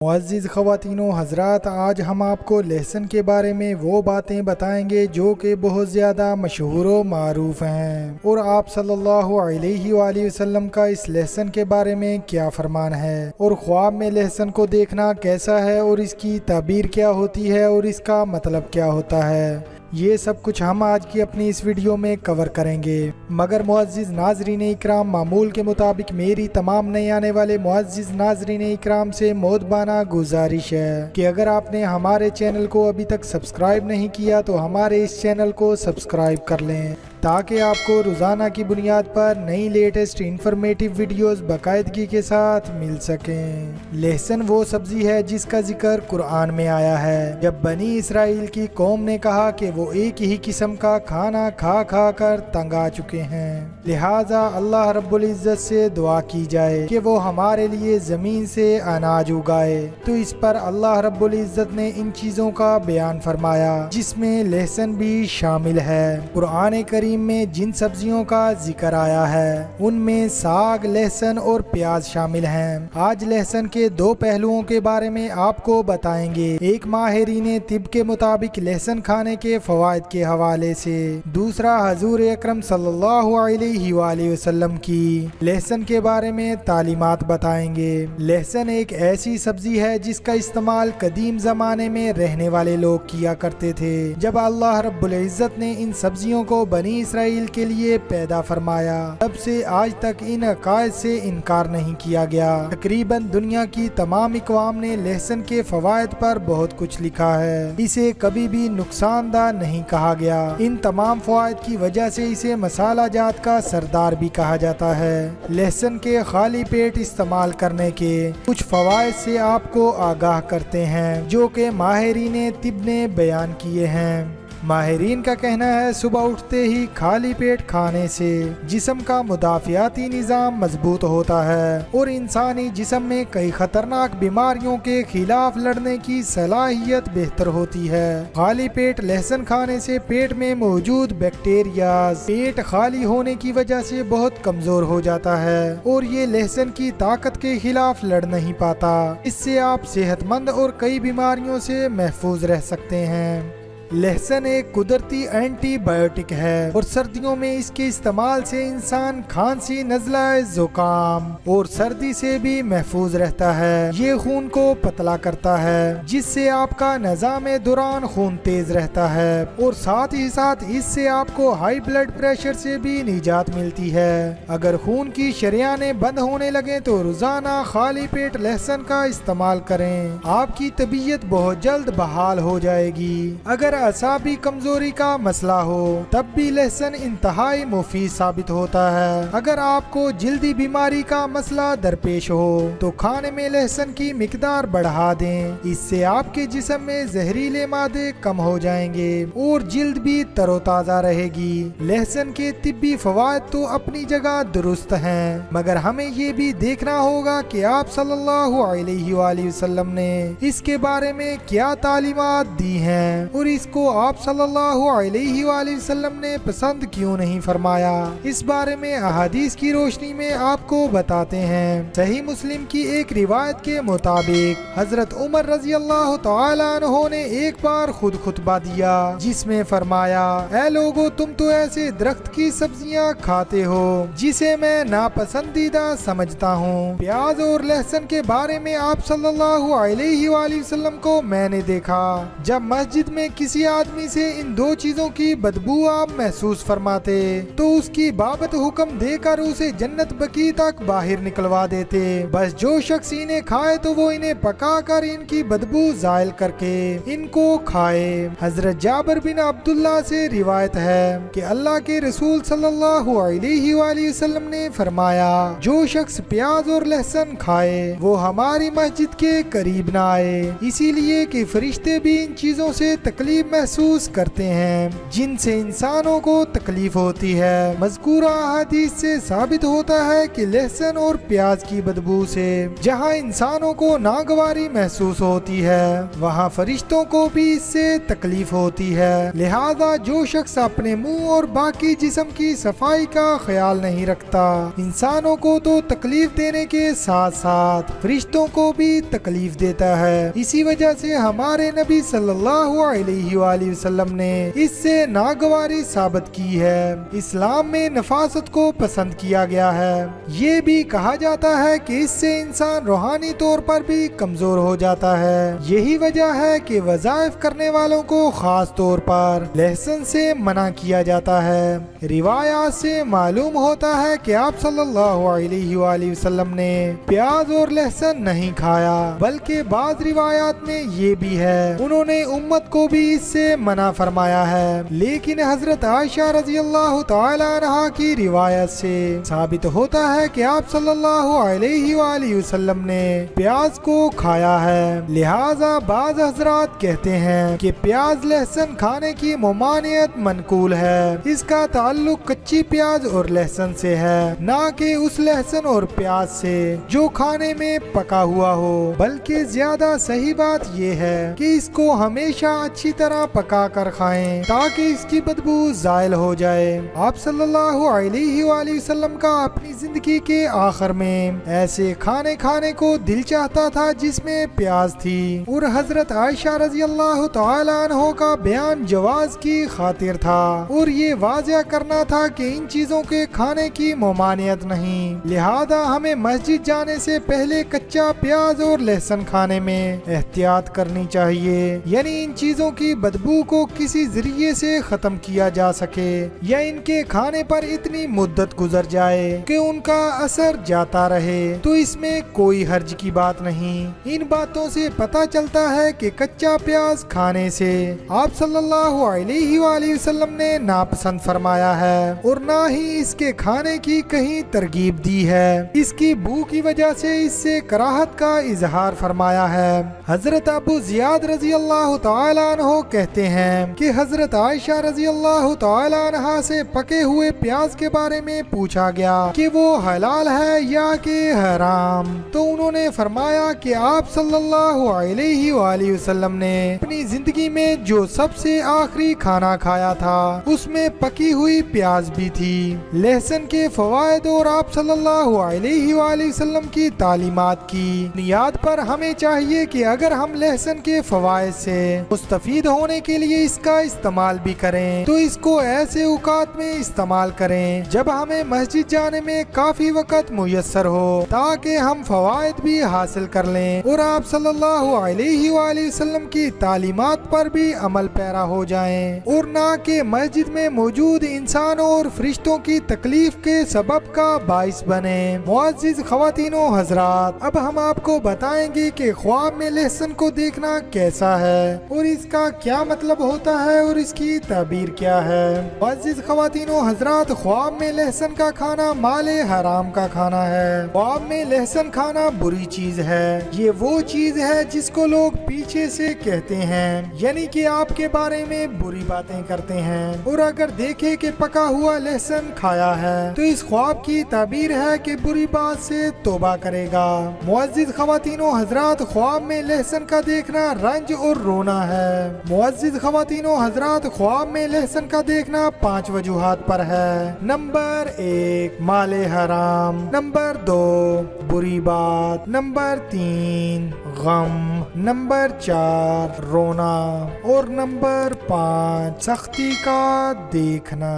मुअज़्ज़िज़ ख़वातीन व हज़रात, आज हम आपको लहसुन के बारे में वो बातें बताएंगे जो कि बहुत ज़्यादा मशहूर व मारूफ़ हैं। और आप सल्लल्लाहु अलैहि वसल्लम का इस लहसुन के बारे में क्या फरमान है, और ख्वाब में लहसुन को देखना कैसा है, और इसकी ताबीर क्या होती है, और इसका मतलब क्या होता है। ये सब कुछ हम आज की अपनी इस वीडियो में कवर करेंगे। मगर मुअज़्ज़िज़ नाज़रीन इकराम, मामूल के मुताबिक मेरी तमाम नए आने वाले मुअज़्ज़िज़ नाज़रीन इकराम से मोदबाना गुजारिश है कि अगर आपने हमारे चैनल को अभी तक सब्सक्राइब नहीं किया तो हमारे इस चैनल को सब्सक्राइब कर लें, ताकि आपको रोज़ाना की बुनियाद पर नई लेटेस्ट इंफॉर्मेटिव वीडियोस बाकायदगी के साथ मिल सकें। लहसुन वो सब्जी है जिसका जिक्र कुरान में आया है, जब बनी इसराइल की कौम ने कहा कि वो एक ही किस्म का खाना खा खा कर तंग आ चुके हैं, लिहाजा अल्लाह रब्बुल इज़्ज़त से दुआ की जाए कि वो हमारे लिए ज़मीन से अनाज उगाए। तो इस पर अल्लाह रब्बुल इज़्ज़त ने इन चीज़ों का बयान फरमाया जिसमें लहसुन भी शामिल है। कुरान करीम में जिन सब्जियों का जिक्र आया है उनमें साग, लहसुन और प्याज शामिल हैं। आज लहसुन के दो पहलुओं के बारे में आपको बताएंगे, एक माहिरीन तिब के मुताबिक लहसुन खाने के फवायद के हवाले से, दूसरा हजूर अकरम सल्लल्लाहु अलैहि वसल्लम की लहसुन के बारे में तालीमात बताएंगे। लहसुन एक ऐसी सब्जी है जिसका इस्तेमाल कदीम जमाने में रहने वाले लोग किया करते थे, जब अल्लाह रब्बुल इज़्ज़त ने इन सब्जियों को बनी इसराइल के लिए पैदा फरमाया, तब से आज तक इन अकायद से इनकार नहीं किया गया। तकरीबन दुनिया की तमाम इक़वाम ने लहसुन के फवायद पर बहुत कुछ लिखा है, इसे कभी भी नुकसानदा नहीं कहा गया। इन तमाम फवायद की वजह से इसे मसाला जात का सरदार भी कहा जाता है। लहसुन के खाली पेट इस्तेमाल करने के कुछ फवायद से आपको आगाह करते हैं जो कि माहिरीन तिब ने बयान किए हैं। माहिरीन का कहना है, सुबह उठते ही खाली पेट खाने से जिस्म का मुदाफ़ियाती निज़ाम मजबूत होता है और इंसानी जिस्म में कई खतरनाक बीमारियों के खिलाफ लड़ने की सलाहियत बेहतर होती है। खाली पेट लहसुन खाने से पेट में मौजूद बैक्टीरिया पेट खाली होने की वजह से बहुत कमजोर हो जाता है और ये लहसुन की ताकत के खिलाफ लड़ नहीं पाता। इससे आप सेहतमंद और कई बीमारियों से महफूज रह सकते हैं। लहसुन एक कुदरती एंटीबायोटिक है और सर्दियों में इसके इस्तेमाल से इंसान खांसी, नज़ला, जुकाम और सर्दी से भी महफूज रहता है। ये खून को पतला करता है जिससे आपका निज़ाम दौरान खून तेज रहता है और साथ ही साथ इससे आपको हाई ब्लड प्रेशर से भी निजात मिलती है। अगर खून की शरियानें बंद होने लगे तो रोजाना खाली पेट लहसुन का इस्तेमाल करें, आपकी तबीयत बहुत जल्द बहाल हो जाएगी। अगर असाबी कमजोरी का मसला हो तब भी लहसुन इंतहाई मुफीद साबित होता है। अगर आपको जिल्दी बीमारी का मसला दरपेश हो तो खाने में लहसुन की मिकदार बढ़ा दें, इससे आपके जिस्म में जहरीले मादे कम हो जाएंगे और जिल्द भी तरोताजा रहेगी। लहसुन के तिब्बी फवायद तो अपनी जगह दुरुस्त हैं, मगर हमें ये भी देखना होगा कि आप सल्लल्लाहु अलैहि वसल्लम ने इसके बारे में क्या तालीमात दी हैं और इसको आप सल्लल्लाहु अलैहि वसल्लम ने पसंद क्यों नहीं फरमाया। इस बारे में अहादीस की रोशनी में आपको बताते हैं। सही मुस्लिम की एक रिवायत के मुताबिक हजरत उमर रजी अल्लाह तआला अन्हु ने एक बार खुद खुतबा दिया जिसमें फरमाया, ऐ लोगो, तुम तो ऐसे दरख्त की सब्जियां खाते हो जिसे मैं नापसंदीदा समझता हूँ। प्याज और लहसुन के बारे में आप सल्लल्लाहु अलैहि वसल्लम को मैंने देखा, जब मस्जिद में किसी आदमी से इन दो चीजों की बदबू आप महसूस फरमाते तो उसकी बाबत हुक्म देकर उसे जन्नत बकी तक बाहर निकलवा देते। बस जो शख्स इन्हें खाए तो वो इन्हें पकाकर इनकी बदबू जायल करके इनको खाए। हजरत जाबिर बिन अब्दुल्लाह से रिवायत है कि अल्लाह के रसूल सल्लल्लाहु अलैहि वसल्लम ने फरमाया, जो शख्स प्याज और लहसुन खाए वो हमारी मस्जिद के करीब न आए, इसीलिए कि फरिश्ते भी इन चीजों से तकलीफ محسوس کرتے ہیں جن سے انسانوں کو تکلیف ہوتی ہے۔ مذکورہ حدیث سے ثابت ہوتا ہے کہ لہسن اور پیاز کی بدبو سے جہاں انسانوں کو ناگواری محسوس ہوتی ہے وہاں فرشتوں کو بھی اس سے تکلیف ہوتی ہے، لہذا جو شخص اپنے منہ اور باقی جسم کی صفائی کا خیال نہیں رکھتا انسانوں کو تو تکلیف دینے کے ساتھ ساتھ فرشتوں کو بھی تکلیف دیتا ہے۔ اسی وجہ سے ہمارے نبی صلی اللہ علیہ وآلہ وسلم نے اس سے ناگواری ثابت کی ہے۔ اسلام میں نفاست کو پسند کیا گیا ہے۔ یہ بھی کہا جاتا ہے کہ اس سے انسان روحانی طور پر بھی کمزور ہو جاتا ہے۔ یہی وجہ ہے کہ وظائف کرنے والوں کو خاص طور پر لہسن سے منع کیا جاتا ہے۔ روایات سے معلوم ہوتا ہے کہ آپ صلی اللہ علیہ وآلہ وسلم نے پیاز اور لہسن نہیں کھایا، بلکہ بعض روایات میں یہ بھی ہے انہوں نے امت کو بھی اس سے منع فرمایا ہے۔ لیکن حضرت عائشہ رضی اللہ تعالی عنہا کی روایت سے ثابت ہوتا ہے کہ آپ صلی اللہ علیہ وآلہ وسلم نے پیاز کو کھایا ہے، لہذا بعض حضرات کہتے ہیں کہ پیاز لہسن کھانے کی ممانعت منقول ہے، اس کا تعلق کچی پیاز اور لہسن سے ہے، نہ کہ اس لہسن اور پیاز سے جو کھانے میں پکا ہوا ہو، بلکہ زیادہ صحیح بات یہ ہے کہ اس کو ہمیشہ اچھی طرح پکا کر کھائیں تاکہ اس کی بدبو زائل ہو جائے۔ آپ صلی اللہ علیہ وآلہ وسلم کا اپنی زندگی کے آخر میں ایسے کھانے کو دل چاہتا تھا جس میں پیاز تھی، اور حضرت عائشہ رضی اللہ تعالی عنہ کا بیان جواز کی خاطر تھا اور یہ واضح کرنا تھا کہ ان چیزوں کے کھانے کی ممانعت نہیں، لہذا ہمیں مسجد جانے سے پہلے کچا پیاز اور لہسن کھانے میں احتیاط کرنی چاہیے، یعنی ان چیزوں کی بدبو کو کسی ذریعے سے ختم کیا جا سکے یا ان کے کھانے پر اتنی مدت گزر جائے کہ ان کا اثر جاتا رہے تو اس میں کوئی حرج کی بات نہیں۔ ان باتوں سے پتہ چلتا ہے کہ کچا پیاز کھانے سے آپ صلی اللہ علیہ وآلہ وسلم نے ناپسند فرمایا ہے اور نہ ہی اس کے کھانے کی کہیں ترغیب دی ہے، اس کی بو کی وجہ سے اس سے کراہت کا اظہار فرمایا ہے۔ حضرت ابو زیاد رضی اللہ تعالی عنہ کہتے ہیں کہ حضرت عائشہ رضی اللہ تعالی عنہ سے پکے ہوئے پیاز کے بارے میں پوچھا گیا کہ وہ حلال ہے یا کہ حرام، تو انہوں نے فرمایا کہ آپ صلی اللہ علیہ وآلہ وسلم نے اپنی زندگی میں جو سب سے آخری کھانا کھایا تھا اس میں پکی ہوئی پیاز بھی تھی۔ لہسن کے فوائد اور آپ صلی اللہ علیہ وآلہ وسلم کی تعلیمات کی بنیاد پر ہمیں چاہیے کہ اگر ہم لہسن کے فوائد سے مستفید ہونے کے لیے اس کا استعمال بھی کریں تو اس کو ایسے اوقات میں استعمال کریں جب ہمیں مسجد جانے میں کافی وقت میسر ہو تاکہ ہم فوائد بھی حاصل کر لیں اور آپ صلی اللہ علیہ وآلہ وسلم کی تعلیمات پر بھی عمل پیرا ہو جائیں، اور نہ کہ مسجد میں موجود انسانوں اور فرشتوں کی تکلیف کے سبب کا باعث بنے۔ معزز خواتین و حضرات، اب ہم آپ کو بتائیں گے کہ خواب میں لہسن کو دیکھنا کیسا ہے اور اس کا کیا مطلب ہوتا ہے اور اس کی تعبیر کیا ہے۔ معزز خواتین و حضرات، خواب میں لہسن کا کھانا مال حرام کا کھانا ہے۔ خواب میں لہسن کھانا بری چیز ہے، یہ وہ چیز ہے جس کو لوگ پیچھے سے کہتے ہیں، یعنی کہ آپ کے بارے میں بری باتیں کرتے ہیں، اور اگر دیکھے کہ پکا ہوا لہسن کھایا ہے تو اس خواب کی تعبیر ہے کہ بری بات سے توبہ کرے گا۔ معزز خواتین و حضرات، خواب میں لہسن کا دیکھنا رنج اور رونا ہے۔ معزز خواتین و حضرات، خواب میں لہسن کا دیکھنا 5 وجوہات پر ہے۔ نمبر 1 مال حرام، نمبر 2 بری بات، نمبر 3 غم، نمبر 4 رونا اور نمبر 5 سختی کا دیکھنا۔